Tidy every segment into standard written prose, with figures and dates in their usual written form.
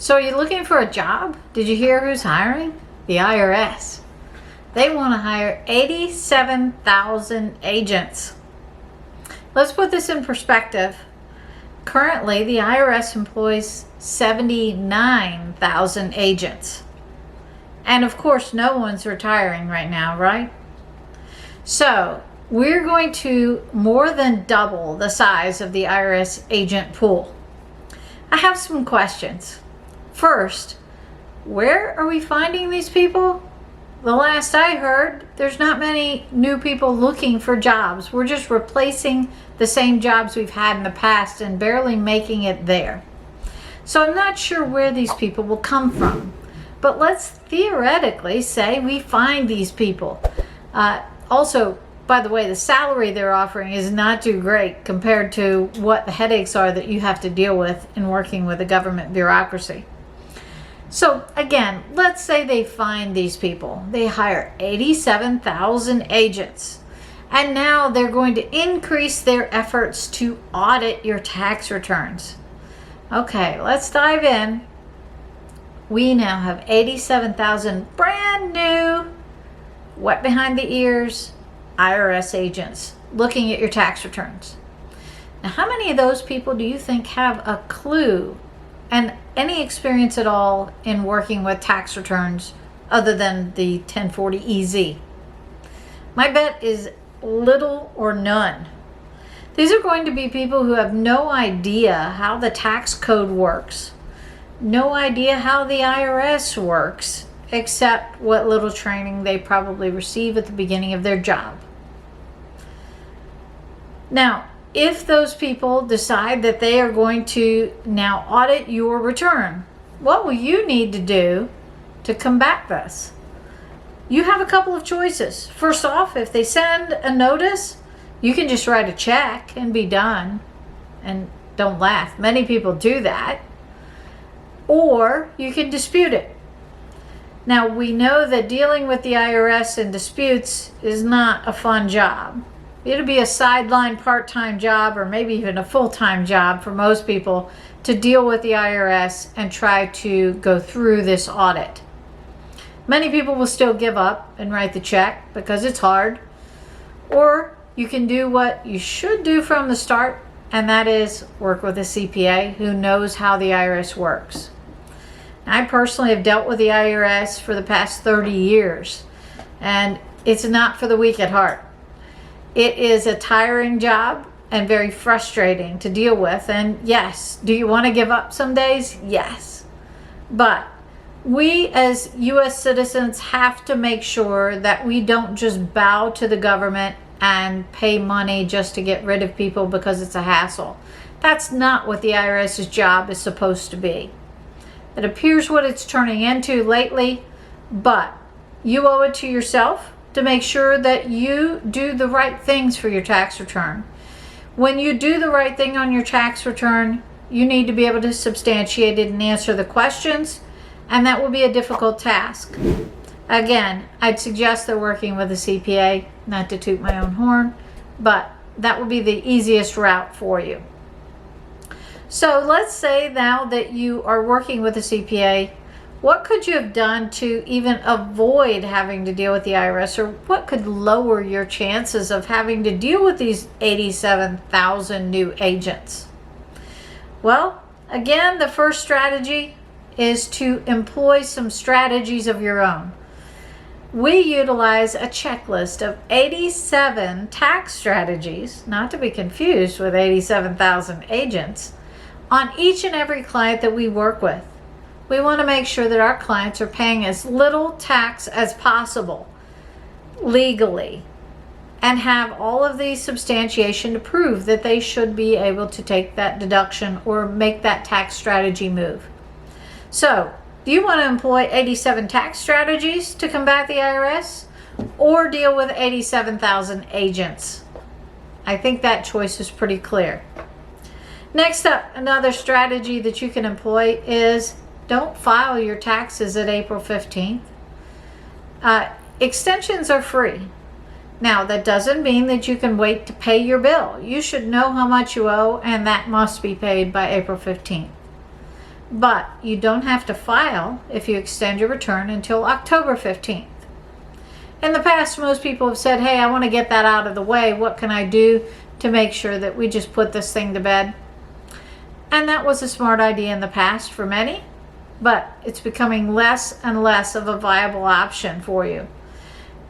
So are you looking for a job? Did you hear who's hiring? The IRS. They want to hire 87,000 agents. Let's put this in perspective. Currently, the IRS employs 79,000 agents. And of course, no one's retiring right now, right? So we're going to more than double the size of the IRS agent pool. I have some questions. First, where are we finding these people? The last I heard, there's not many new people looking for jobs. We're just replacing the same jobs we've had in the past and barely making it there. So I'm not sure where these people will come from. But let's theoretically say we find these people. Also, by the way, the salary they're offering is not too great compared to what the headaches are that you have to deal with in working with a government bureaucracy. So again, let's say they find these people. They hire 87,000 agents. And now they're going to increase their efforts to audit your tax returns. Okay, let's dive in. We now have 87,000 brand new, wet behind the ears IRS agents looking at your tax returns. Now, how many of those people do you think have a clue and any experience at all in working with tax returns other than the 1040 EZ? My bet is little or none. These are going to be people who have no idea how the tax code works, no idea how the IRS works, except what little training they probably receive at the beginning of their job. Now, if those people decide that they are going to now audit your return, what will you need to do to combat this? You have a couple of choices. First off, if they send a notice, you can just write a check and be done. And don't laugh, many people do that. Or you can dispute it. Now, we know that dealing with the IRS in disputes is not a fun job. It'll be a sideline part-time job or maybe even a full-time job for most people to deal with the IRS and try to go through this audit. Many people will still give up and write the check because it's hard. Or you can do what you should do from the start, and that is work with a CPA who knows how the IRS works. I personally have dealt with the IRS for the past 30 years, and it's not for the weak at heart. It is a tiring job and very frustrating to deal with. And yes, do you want to give up some days? Yes. But we as U.S. citizens have to make sure that we don't just bow to the government and pay money just to get rid of people because it's a hassle. That's not what the IRS's job is supposed to be. It appears what it's turning into lately, but you owe it to yourself to make sure that you do the right things for your tax return. When you do the right thing on your tax return, you need to be able to substantiate it and answer the questions, and that will be a difficult task. Again, I'd suggest they're working with a CPA, not to toot my own horn, but that would be the easiest route for you. So let's say now that you are working with a CPA, what could you have done to even avoid having to deal with the IRS, or what could lower your chances of having to deal with these 87,000 new agents? Well, again, the first strategy is to employ some strategies of your own. We utilize a checklist of 87 tax strategies, not to be confused with 87,000 agents, on each and every client that we work with. We want to make sure that our clients are paying as little tax as possible legally and have all of the substantiation to prove that they should be able to take that deduction or make that tax strategy move. So, do you want to employ 87 tax strategies to combat the IRS or deal with 87,000 agents? I think that choice is pretty clear. Next up, another strategy that you can employ is don't file your taxes at April 15th. Extensions are free. Now, that doesn't mean that you can wait to pay your bill. You should know how much you owe, and that must be paid by April 15th. but you don't have to file if you extend your return until October 15th. In the past, most people have said, hey, I want to get that out of the way. What can I do to make sure that we just put this thing to bed? And that was a smart idea in the past for many, but it's becoming less and less of a viable option for you.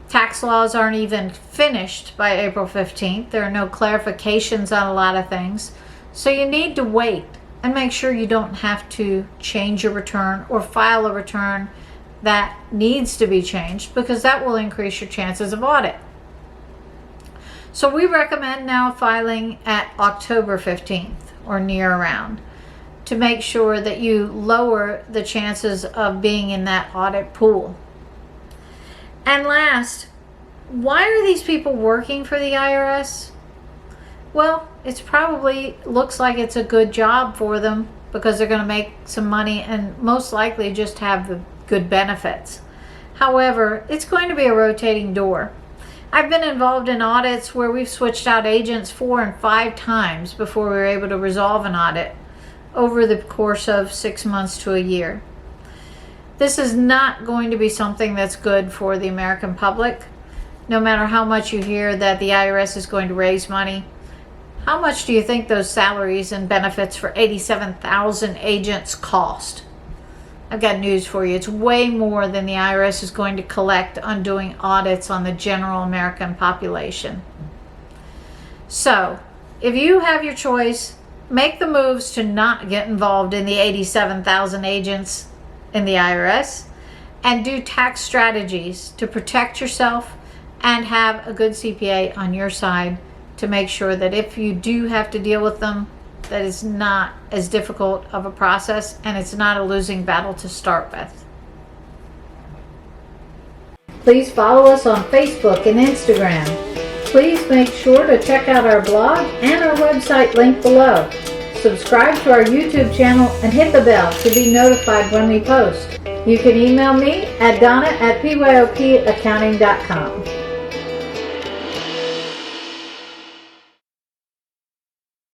Tax laws aren't even finished by April 15th. There are no clarifications on a lot of things. So you need to wait and make sure you don't have to change your return or file a return that needs to be changed, because that will increase your chances of audit. So we recommend now filing at October 15th or near around to make sure that you lower the chances of being in that audit pool. And last, why are these people working for the IRS? Well, it's probably looks like it's a good job for them because they're going to make some money and most likely just have the good benefits. However, it's going to be a rotating door. I've been involved in audits where we've switched out agents 4 and 5 times before we were able to resolve an audit over the course of 6 months to a year. This is not going to be something that's good for the American public. No matter how much you hear that the IRS is going to raise money, how much do you think those salaries and benefits for 87,000 agents cost? I've got news for you. It's way more than the IRS is going to collect on doing audits on the general American population. So, if you have your choice, make the moves to not get involved in the 87,000 agents in the IRS and do tax strategies to protect yourself and have a good CPA on your side to make sure that if you do have to deal with them, that it's not as difficult of a process and it's not a losing battle to start with. Please follow us on Facebook and Instagram. Please make sure to check out our blog and our website linked below. Subscribe to our YouTube channel and hit the bell to be notified when we post. You can email me at donna@pyopaccounting.com.